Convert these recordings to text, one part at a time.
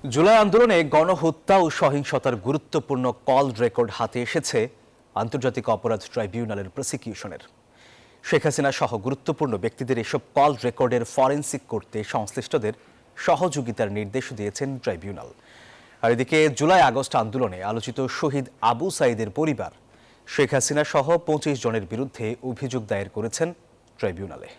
জুলাই আন্দোলনে গণহত্যা ও সহিংসতার গুরুত্বপূর্ণ কল রেকর্ড হাতে এসেছে আন্তর্জাতিক অপরাধ ট্রাইব্যুনালের প্রসিকিউশনের। শেখ হাসিনা সহ গুরুত্বপূর্ণ ব্যক্তিদের এসব কল রেকর্ডের ফরেনসিক করতে সংশ্লিষ্টদের সহযোগিতার নির্দেশ দিয়েছেন ট্রাইব্যুনাল। আর এদিকে জুলাই আগস্ট আন্দোলনে আলোচিত শহীদ আবু সাঈদের পরিবার শেখ হাসিনা সহ ২৫ জনের বিরুদ্ধে অভিযোগ দায়ের করেছেন ট্রাইব্যুনালে।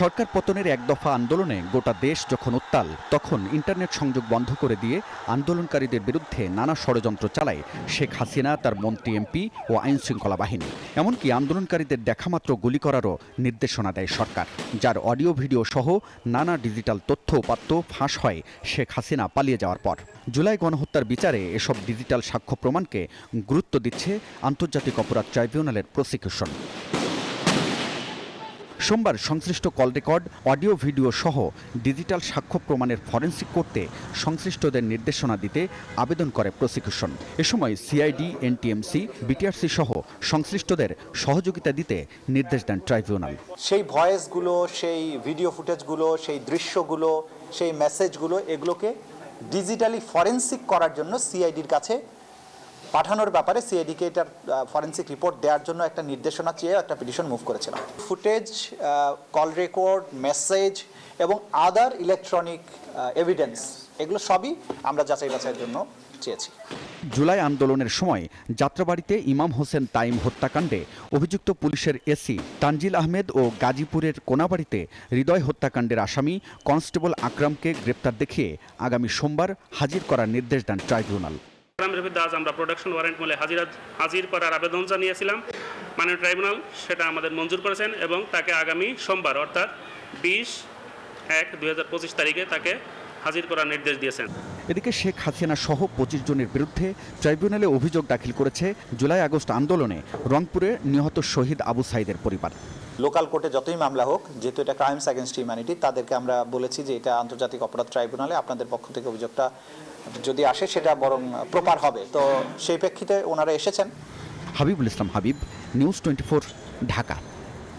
সরকার পতনের এক দফা আন্দোলনে গোটা দেশ যখন উত্তাল, তখন ইন্টারনেট সংযোগ বন্ধ করে দিয়ে আন্দোলনকারীদের বিরুদ্ধে নানা ষড়যন্ত্র চালায় শেখ হাসিনা, তার মন্ত্রী, এমপি ও আইনশৃঙ্খলা বাহিনী। এমনকি আন্দোলনকারীদের দেখামাত্র গুলি করারও নির্দেশনা দেয় সরকার, যার অডিও ভিডিও সহ নানা ডিজিটাল তথ্য উপাত্ত ফাঁস হয় শেখ হাসিনা পালিয়ে যাওয়ার পর। জুলাই গণহত্যার বিচারে এসব ডিজিটাল সাক্ষ্য প্রমাণকে গুরুত্ব দিচ্ছে আন্তর্জাতিক অপরাধ ট্রাইব্যুনালের প্রসিকিউশন। সোমবার সংশ্লিষ্ট কল রেকর্ড, অডিও ভিডিও সহ ডিজিটাল সাক্ষ্য প্রমাণের ফরেনসিক করতে সংশ্লিষ্টদের নির্দেশনা দিতে আবেদন করে প্রসিকিউশন। এ সময় সিআইডি, এনটিএমসি, বিটিআরসি সহ সংশ্লিষ্টদের সহযোগিতা দিতে নির্দেশ দেন ট্রাইব্যুনাল। সেই ভয়েসগুলো, সেই ভিডিও ফুটেজগুলো, সেই দৃশ্যগুলো, সেই মেসেজগুলো, এগুলোকে ডিজিটালি ফরেনসিক করার জন্য সিআইডির কাছে পাঠানোর ব্যাপারে সিআইডিকে এটার ফরেনসিক রিপোর্ট দেওয়ার জন্য একটা নির্দেশনা চেয়ে একটা পিটিশন মুভ করেছিলাম। ফুটেজ, কল রেকর্ড, মেসেজ এবং আদার ইলেকট্রনিক এভিডেন্স, এগুলো সবই আমরা যাচাই বাছাইয়ের জন্য চেয়েছি। জুলাই আন্দোলনের সময় যাত্রাবাড়িতে ইমাম হোসেন তাইম হত্যাকাণ্ডে অভিযুক্ত পুলিশের এসি তানজিল আহমেদ ও গাজীপুরের কোনাবাড়িতে হৃদয় হত্যাকাণ্ডের আসামি কনস্টেবল আকরামকে গ্রেপ্তার দেখিয়ে আগামী সোমবার হাজির করার নির্দেশ দেন ট্রাইব্যুনাল। আমরা প্রোডাকশন ওয়ারেন্ট মূলে হাজির করার আবেদন জানিয়েছিলাম। মাননীয় ট্রাইব্যুনাল সেটা আমাদের মঞ্জুর করেছেন এবং তাকে আগামী সোমবার অর্থাৎ 20/1/2025 তারিখে তাকে হাজির করার নির্দেশ দিয়েছেন। এদিকে শেখ হাসিনা সহ 25 জনের বিরুদ্ধে ট্রাইব্যুনালে অভিযোগ দাখিল করেছে জুলাই আগস্ট আন্দোলনে রংপুরে নিহত শহীদ আবু সাঈদের পরিবার। লোকাল কোর্টে যতই মামলা হোক, যেহেতু এটা ক্রাইমস অ্যাগেনস্ট হিউম্যানিটি, তাদেরকে আমরা বলেছি যে এটা আন্তর্জাতিক অপরাধ ট্রাইব্যুনালে আপনাদের পক্ষ থেকে অভিযোগটা যদি আসে সেটা বরং প্রপার হবে। তো সেই প্রেক্ষিতে ওনারা এসেছেন। হাবিবুল ইসলাম হাবিব, নিউজ 24, ঢাকা।